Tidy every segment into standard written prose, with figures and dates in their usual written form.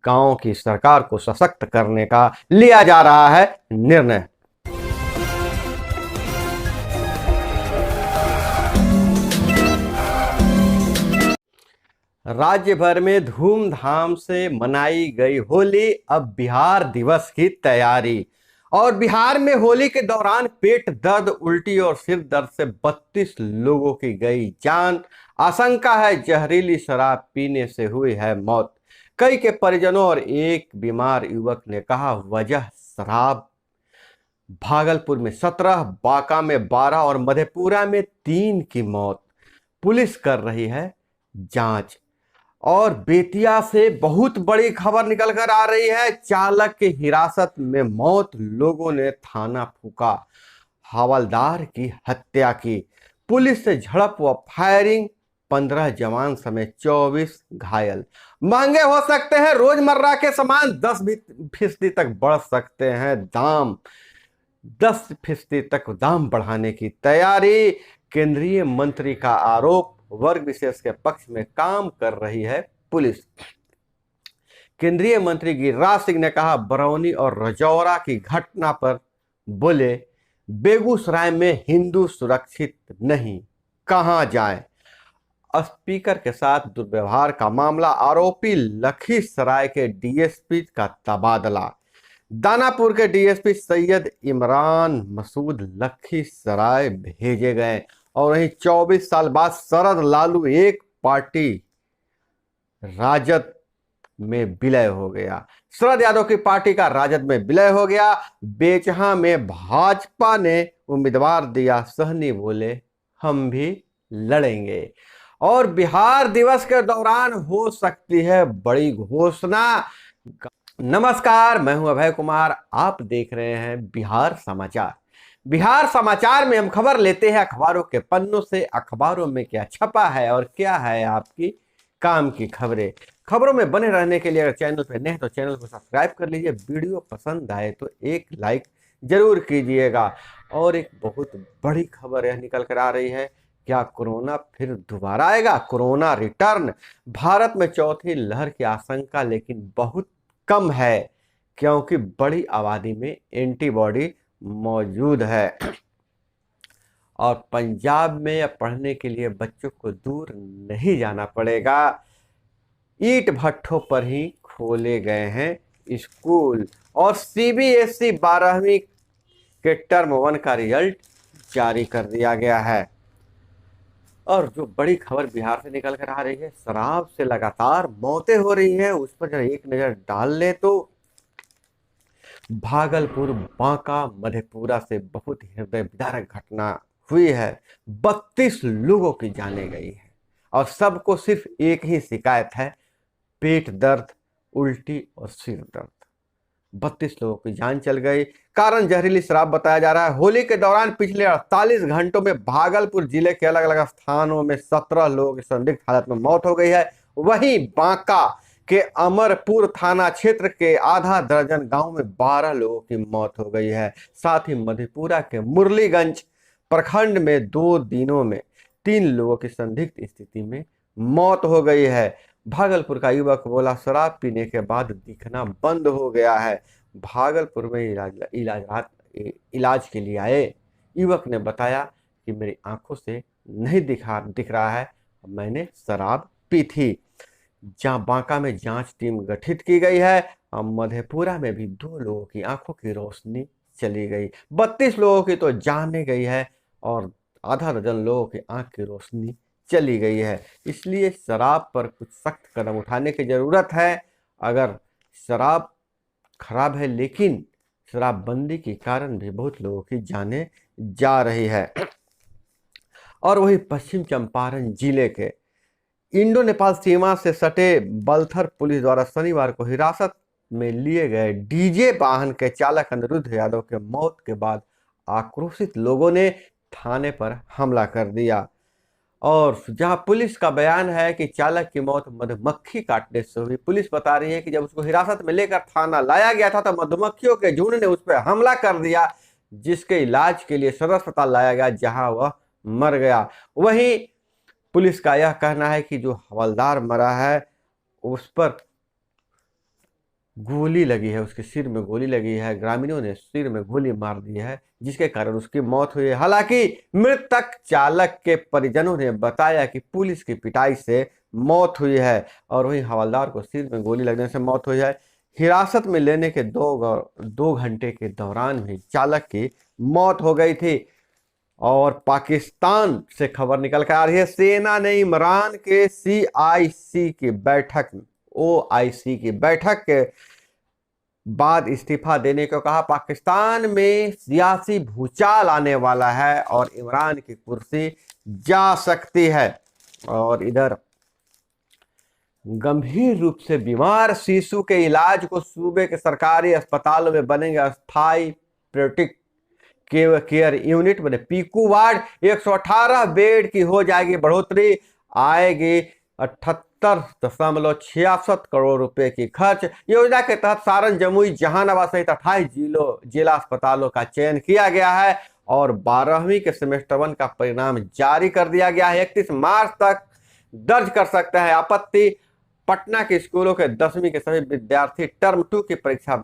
गांव की सरकार को सशक्त करने का लिया जा रहा है निर्णय। राज्य भर में धूमधाम से मनाई गई होली, अब बिहार दिवस की तैयारी। और बिहार में होली के दौरान पेट दर्द, उल्टी और सिर दर्द से 32 लोगों की गई जान। आशंका है जहरीली शराब पीने से हुई है मौत। कई के परिजनों और एक बीमार युवक ने कहा वजह शराब। भागलपुर में 17, बांका में 12 और मधेपुरा में 3 की मौत। पुलिस कर रही है जांच। और बेतिया से बहुत बड़ी खबर निकल कर आ रही है, चालक की हिरासत में मौत, लोगों ने थाना फूका, हवलदार की हत्या की। पुलिस से झड़प व फायरिंग, 15 जवान समेत 24 घायल। महंगे हो सकते हैं रोजमर्रा के सामान, 10% तक बढ़ सकते हैं दाम। 10% तक दाम बढ़ाने की तैयारी। केंद्रीय मंत्री का आरोप, वर्ग विशेष के पक्ष में काम कर रही है पुलिस। केंद्रीय मंत्री गिरिराज सिंह ने कहा बरौनी और रजौरा की घटना पर बोले बेगूसराय में हिंदू सुरक्षित नहीं, कहां जाएं। स्पीकर के साथ दुर्व्यवहार का मामला, आरोपी लखीसराय के डीएसपी का तबादला। दानापुर के डीएसपी सैयद इमरान मसूद लखीसराय भेजे गए। और वहीं 24 साल बाद शरद लालू एक पार्टी राजद में विलय हो गया। शरद यादव की पार्टी का राजद में विलय हो गया। बेचहा में भाजपा ने उम्मीदवार दिया, सहनी बोले हम भी लड़ेंगे। और बिहार दिवस के दौरान हो सकती है बड़ी घोषणा। नमस्कार, मैं हूं अभय कुमार, आप देख रहे हैं बिहार समाचार। बिहार समाचार में हम खबर लेते हैं अखबारों के पन्नों से, अखबारों में क्या छपा है और क्या है आपकी काम की खबरें। खबरों में बने रहने के लिए अगर चैनल पर नए हैं तो चैनल को सब्सक्राइब कर लीजिए, वीडियो पसंद आए तो एक लाइक जरूर कीजिएगा। और एक बहुत बड़ी खबर यह निकल कर आ रही है, क्या कोरोना फिर दोबारा आएगा? Corona return. भारत में चौथी लहर की आशंका लेकिन बहुत कम है, क्योंकि बड़ी आबादी में एंटीबॉडी मौजूद है। और पंजाब में अब पढ़ने के लिए बच्चों को दूर नहीं जाना पड़ेगा, ईंट भट्ठों पर ही खोले गए हैं स्कूल। और सीबीएसई 12वीं के टर्म 1 का रिजल्ट जारी कर दिया गया है। और जो बड़ी खबर बिहार से निकल कर आ रही है, शराब से लगातार मौतें हो रही हैं, उस पर जरा एक नजर डाल ले तो भागलपुर, बांका, मधेपुरा से बहुत हृदय विदारक घटना हुई है। 32 लोगों की जाने गई है और सबको सिर्फ एक ही शिकायत है, पेट दर्द, उल्टी और सिर दर्द। 32 लोगों की जान चल गई। कारण जहरीली शराब बताया जा रहा है। होली के दौरान पिछले 48 घंटों में भागलपुर जिले के अलग अलग स्थानों में 17 लोगों की संदिग्ध हालत में मौत हो गई है। वहीं बांका के अमरपुर थाना क्षेत्र के आधा दर्जन गांव में 12 लोगों की मौत हो गई है। साथ ही मधेपुरा के मुरलीगंज प्रखंड में 2 दिनों में 3 लोगों की संदिग्ध स्थिति में मौत हो गई है। भागलपुर का युवक बोला शराब पीने के बाद दिखना बंद हो गया है। भागलपुर में इलाज के लिए आए युवक ने बताया कि मेरी आंखों से नहीं दिख रहा है, मैंने शराब पी थी। जहां बांका में जांच टीम गठित की गई है और मधेपुरा में भी 2 लोगों की आंखों की रोशनी चली गई। 32 लोगों की तो जान गई है और आधा दर्जन लोगों की आंख की रोशनी चली गई है। इसलिए शराब पर कुछ सख्त कदम उठाने की जरूरत है। अगर शराब खराब है, लेकिन शराबबंदी के कारण भी बहुत लोगों की जानें जा रही है। और वही पश्चिम चंपारण जिले के इंडो नेपाल सीमा से सटे बलथर पुलिस द्वारा शनिवार को हिरासत में लिए गए डीजे वाहन के चालक अनिरुद्ध यादव के मौत के बाद आक्रोशित लोगों ने थाने पर हमला कर दिया। और जहां पुलिस का बयान है कि चालक की मौत मधुमक्खी काटने से हुई। पुलिस बता रही है कि जब उसको हिरासत में लेकर थाना लाया गया था तो मधुमक्खियों के झुंड ने उस पर हमला कर दिया, जिसके इलाज के लिए सदर अस्पताल लाया गया, जहां वह मर गया। वहीं पुलिस का यह कहना है कि जो हवलदार मरा है उस पर गोली लगी है, उसके सिर में गोली लगी है, ग्रामीणों ने सिर में गोली मार दी है, जिसके कारण उसकी मौत हुई है। हालांकि मृतक चालक के परिजनों ने बताया कि पुलिस की पिटाई से मौत हुई है और वहीं हवलदार को सिर में गोली लगने से मौत हुई है। हिरासत में लेने के दो घंटे के दौरान ही चालक की मौत हो गई थी। और पाकिस्तान से खबर निकल कर आ रही है, सेना ने इमरान के CIC की बैठक, OIC की बैठक के बाद इस्तीफा देने को कहा। पाकिस्तान में सियासी भूचाल आने वाला है और इमरान की कुर्सी जा सकती है। और इधर गंभीर रूप से बीमार शिशु के इलाज को सूबे के सरकारी अस्पतालों में बनेंगे अस्थायी प्रियोटिक केयर यूनिट, बने पीकू वार्ड। 118 बेड की हो जाएगी बढ़ोतरी, आएगी 78.66 करोड़ रुपए की खर्च। योजना के तहत सारण, जमुई, जहानाबाद सहित 28 जिला अस्पतालों का चयन किया गया है और 12वीं के सेमेस्टर 1 का परिणाम जारी कर दिया गया है। 31 मार्च तक दर्ज कर सकते हैं आपत्ति। पटना के स्कूलों के 10वीं के सभी विद्यार्थी टर्म 2 की परीक्षा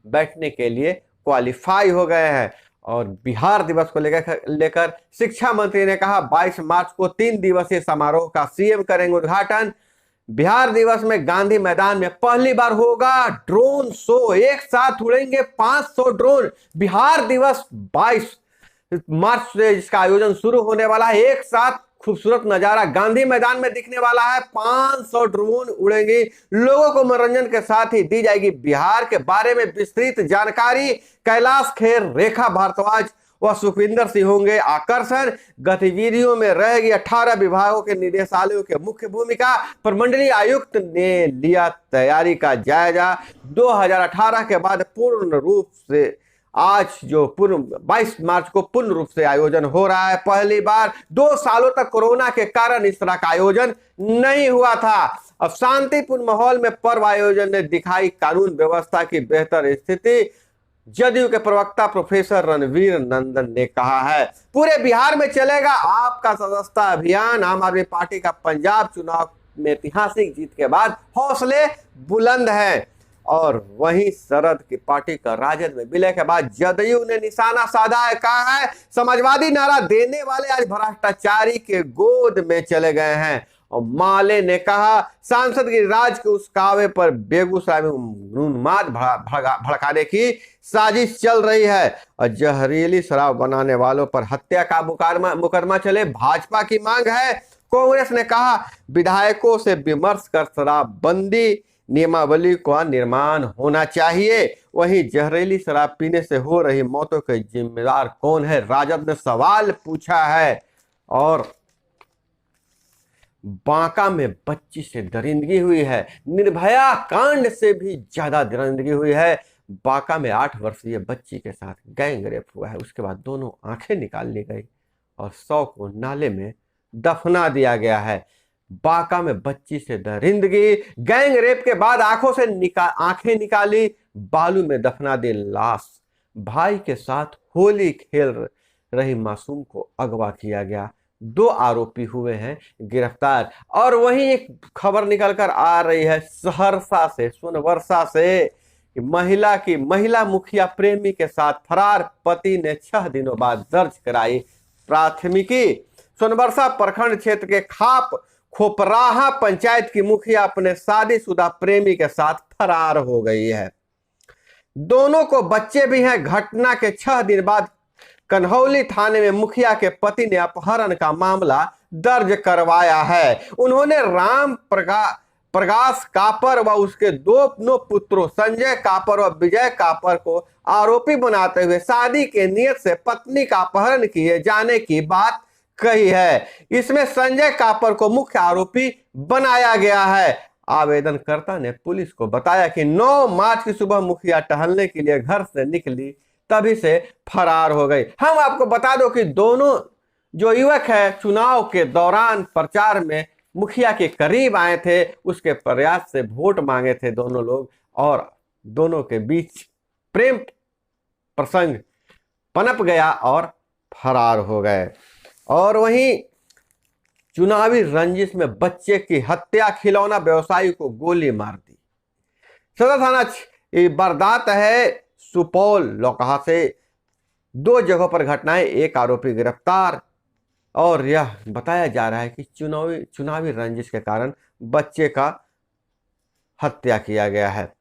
बैठने के लिए क्वालिफाई हो गए हैं। और बिहार दिवस को लेकर शिक्षा मंत्री ने कहा 22 मार्च को 3 दिवसीय समारोह का CM करेंगे उद्घाटन। बिहार दिवस में गांधी मैदान में पहली बार होगा ड्रोन शो, एक साथ उड़ेंगे 500 ड्रोन। बिहार दिवस 22 मार्च से इसका आयोजन शुरू होने वाला है। एक साथ खूबसूरत नजारा गांधी मैदान में दिखने वाला है, 500 ड्रोन उड़ेंगे। लोगों को मनोरंजन के साथ ही दी जाएगी बिहार के बारे में विस्तृत जानकारी। कैलाश खेर, रेखा भारद्वाज व सुखविंदर सिंह होंगे आकर्षण। गतिविधियों में रहेगी 18 विभागों के निदेशालयों के मुख्य भूमिका। प्रमंडलीय आयुक्त ने लिया तैयारी का जायजा। 2018 के बाद पूर्ण रूप से आज जो 22 मार्च को पूर्ण रूप से आयोजन हो रहा है। पहली बार 2 सालों तक कोरोना के कारण इस तरह का आयोजन नहीं हुआ था। अब शांतिपूर्ण माहौल में पर्व आयोजन ने दिखाई कानून व्यवस्था की बेहतर स्थिति। जदयू के प्रवक्ता प्रोफेसर रणवीर नंदन ने कहा है पूरे बिहार में चलेगा आपका सदस्यता अभियान। आम आदमी पार्टी का पंजाब चुनाव में ऐतिहासिक जीत के बाद हौसले बुलंद हैं। और वहीं शरद की पार्टी का राजद में विलय के बाद जदयू ने निशाना साधा है। कहा है समाजवादी नारा देने वाले आज भ्रष्टाचारी के गोद में चले गए हैं। और माले ने कहा सांसद गिरिराज के उस कावे पर बेगूसराय में उन्माद भड़काने की साजिश चल रही है और जहरीली शराब बनाने वालों पर हत्या का मुकदमा चले, भाजपा की मांग है। कांग्रेस ने कहा विधायकों से विमर्श कर शराबबंदी नियमावली का निर्माण होना चाहिए। वहीं जहरीली शराब पीने से हो रही मौतों के जिम्मेदार कौन है, राजद ने सवाल पूछा है। और बांका में बच्ची से दरिंदगी हुई है। निर्भया कांड से भी ज्यादा दरिंदगी हुई है। बांका में 8 वर्षीय बच्ची के साथ गैंग रेप हुआ है। उसके बाद दोनों आंखें निकाल ली गई और 100 को नाले में दफना दिया गया है। बांका में बच्ची से दरिंदगी, गैंग रेप के बाद आंखों से आंखें निकाली, बालू में दफना दी लाश। भाई के साथ होली खेल रही मासूम को अगवा किया गया। 2 आरोपी हुए हैं गिरफ्तार। और वहीं एक खबर निकल कर आ रही है सहरसा से, सोनवर्षा से, महिला मुखिया प्रेमी के साथ फरार, पति ने 6 दिनों बाद दर्ज कराई प्राथमिकी। सोनवर्षा प्रखंड क्षेत्र के खोपराहा पंचायत की मुखिया अपने शादीशुदा प्रेमी के साथ फरार हो गई है। दोनों को बच्चे भी हैं। घटना के 6 दिन बाद कन्हौली थाने में मुखिया के पति ने अपहरण का मामला दर्ज करवाया है। उन्होंने राम प्रकाश कापर व उसके 2 पुत्रों संजय कापर व विजय कापर को आरोपी बनाते हुए शादी के नियत से पत्नी का अपहरण किए जाने की बात कही है। इसमें संजय कापर को मुख्य आरोपी बनाया गया है। आवेदनकर्ता ने पुलिस को बताया कि 9 मार्च की सुबह मुखिया टहलने के लिए घर से निकली, तभी से फरार हो गई। हम आपको बता दो कि दोनों जो युवक है चुनाव के दौरान प्रचार में मुखिया के करीब आए थे, उसके प्रयास से वोट मांगे थे दोनों लोग और दोनों के बीच प्रेम प्रसंग पनप गया और फरार हो गए। और वहीं चुनावी रंजिश में बच्चे की हत्या, खिलौना व्यवसायी को गोली मार दी। सदर थाना ये वारदात है सुपौल लौकहा से। 2 जगहों पर घटनाएं, एक आरोपी गिरफ्तार। और यह बताया जा रहा है कि चुनावी रंजिश के कारण बच्चे का हत्या किया गया है।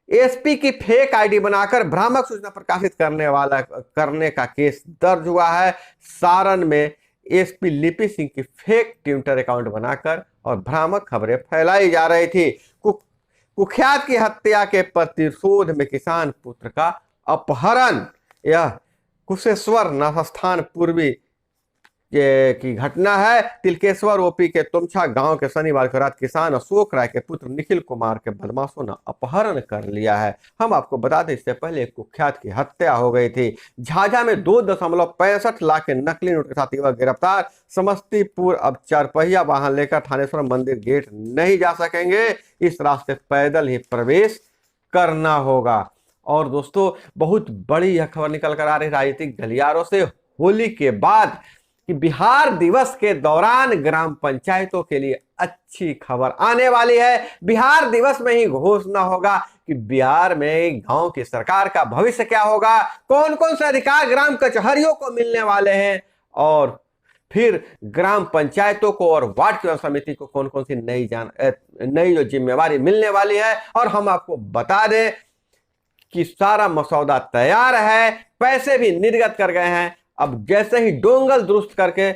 एसपी की फेक आईडी बनाकर भ्रामक सूचना प्रकाशित करने का केस दर्ज हुआ है। सारण में एसपी लिपि सिंह की फेक ट्विटर अकाउंट बनाकर और भ्रामक खबरें फैलाई जा रही थी। कुख्यात की हत्या के प्रतिशोध में किसान पुत्र का अपहरण। यह कुशेश्वर नाथस्थान पूर्वी की घटना है। तिलकेश्वर ओपी के तुमछा गांव के शनिवार की रात किसान अशोक राय के पुत्र निखिल कुमार के बदमाशों ने अपहरण कर लिया है। हम आपको बता दें, इससे पहले एक कुख्यात की हत्या हो गई थी। झाझा में 2.65 लाख के नकली नोट के साथ युवक गिरफ्तार। समस्तीपुर अब 4 पहिया वाहन लेकर थानेश्वर मंदिर गेट नहीं जा सकेंगे, इस रास्ते पैदल ही प्रवेश करना होगा। और दोस्तों, बहुत बड़ी यह खबर निकल कर आ रही राजनीतिक गलियारों से होली के बाद कि बिहार दिवस के दौरान ग्राम पंचायतों के लिए अच्छी खबर आने वाली है। बिहार दिवस में ही घोषणा होगा कि बिहार में गांव की सरकार का भविष्य क्या होगा, कौन कौन से अधिकार ग्राम कचहरियों को मिलने वाले हैं, और फिर ग्राम पंचायतों को और वार्ड समिति को कौन कौन सी नई जो जिम्मेवारी मिलने वाली है। और हम आपको बता दें कि सारा मसौदा तैयार है, पैसे भी निर्गत कर गए हैं। अब जैसे ही डोंगल दुरुस्त करके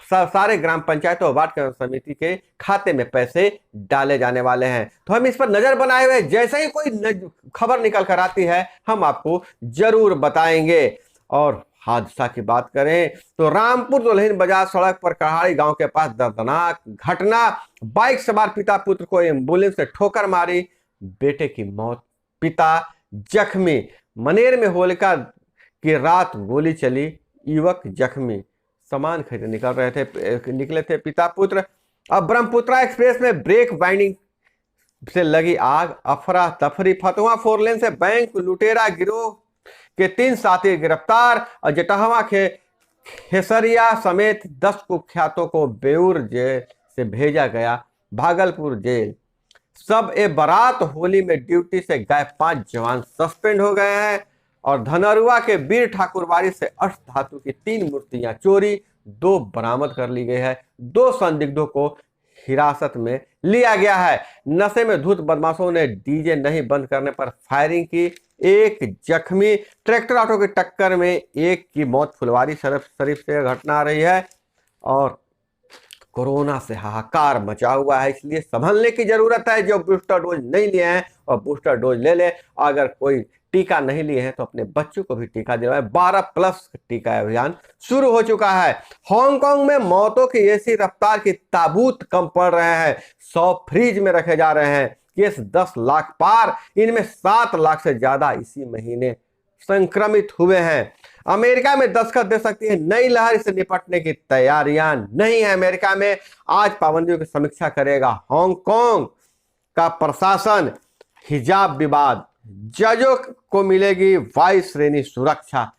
सारे ग्राम पंचायतों और वार्ड समिति के खाते में पैसे डाले जाने वाले हैं। तो हम इस पर नजर बनाए हुए, जैसे ही कोई खबर निकल कर आती है हम आपको जरूर बताएंगे। और हादसा की बात करें तो रामपुर दुल्हिन बाजार सड़क पर कहाड़ी गांव के पास दर्दनाक घटना। बाइक सवार पिता पुत्र को एम्बुलेंस से ठोकर मारी, बेटे की मौत, पिता जख्मी। मनेर में होलिका की रात गोली चली, युवक जख्मी। सामान खरीदने निकले थे पिता पुत्र। अब ब्रह्मपुत्रा एक्सप्रेस में ब्रेक बाइंडिंग से लगी आग, अफरा तफरी। फतुहा 4 लेन से बैंक लुटेरा गिरोह के 3 साथी गिरफ्तार। और जटहवा के खेसरिया समेत 10 कुख्यातों को बेउर जेल से भेजा गया भागलपुर जेल। सब ए बारात होली में ड्यूटी से गए 5 जवान सस्पेंड हो गए हैं। और धनरुआ के वीर ठाकुरबाड़ी से अष्ट धातु की 3 मूर्तियां चोरी, 2 बरामद कर ली गई है। 2 संदिग्धों को हिरासत में लिया गया है। नशे में धुत बदमाशों ने डीजे नहीं बंद करने पर फायरिंग की, 1 जख्मी। ट्रैक्टर ऑटो की टक्कर में 1 की मौत। फुलवारी शरीफ से घटना आ रही है। और कोरोना से हाहाकार मचा हुआ है, इसलिए संभलने की जरूरत है। जो बूस्टर डोज नहीं लिए हैं और बूस्टर डोज ले ले। अगर कोई टीका नहीं लिए हैं तो अपने बच्चों को भी टीका दिलवाएं। 12+ टीका अभियान शुरू हो चुका है। हांगकांग में मौतों की ऐसी रफ्तार की ताबूत कम पड़ रहे हैं, 100 फ्रीज में रखे जा रहे हैं। केस 10 लाख पार, इनमें 7 लाख से ज्यादा इसी महीने संक्रमित हुए हैं। अमेरिका में दस्तखत दे सकती है नई लहर, से निपटने की तैयारियां नहीं है अमेरिका में। आज पाबंदियों की समीक्षा करेगा हांगकांग का प्रशासन। हिजाब विवाद, जजों को मिलेगी वायु श्रेणी सुरक्षा।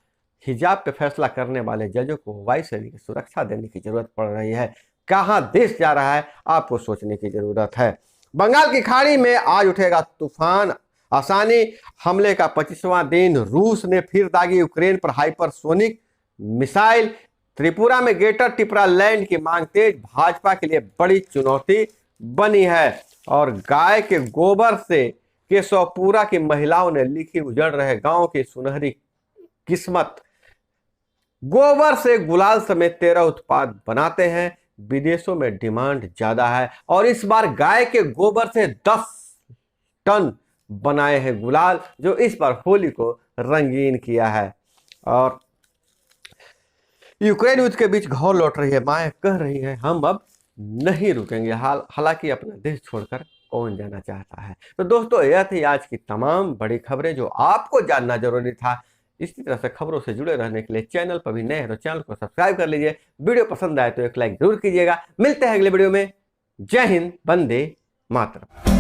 हिजाब पे फैसला करने वाले जजों को वायु श्रेणी की सुरक्षा देने की जरूरत पड़ रही है। कहां देश जा रहा है आपको सोचने की जरूरत है। बंगाल की खाड़ी में आज उठेगा तूफान आसानी। हमले का 25वां दिन, रूस ने फिर दागी यूक्रेन पर हाइपरसोनिक मिसाइल। त्रिपुरा में ग्रेटर टिपरा लैंड की मांग तेज, भाजपा के लिए बड़ी चुनौती बनी है। और गाय के गोबर से केशवपुरा की महिलाओं ने लिखी उजड़ रहे गांव की सुनहरी किस्मत। गोबर से गुलाल समेत 13 उत्पाद बनाते हैं, विदेशों में डिमांड ज्यादा है। और इस बार गाय के गोबर से 10 टन बनाए हैं गुलाल, जो इस बार होली को रंगीन किया है। और यूक्रेन युद्ध के बीच घोर लौट रही है माए, कह रही है हम अब नहीं रुकेंगे। हालांकि अपना देश छोड़कर कौन जाना चाहता है। तो दोस्तों, यह थी आज की तमाम बड़ी खबरें जो आपको जानना जरूरी था। इसी तरह से खबरों से जुड़े रहने के लिए चैनल पर भी नए हैं तो चैनल को सब्सक्राइब कर लीजिए। वीडियो पसंद आए तो एक लाइक जरूर कीजिएगा। मिलते हैं अगले वीडियो में। जय हिंद, वंदे मातरम।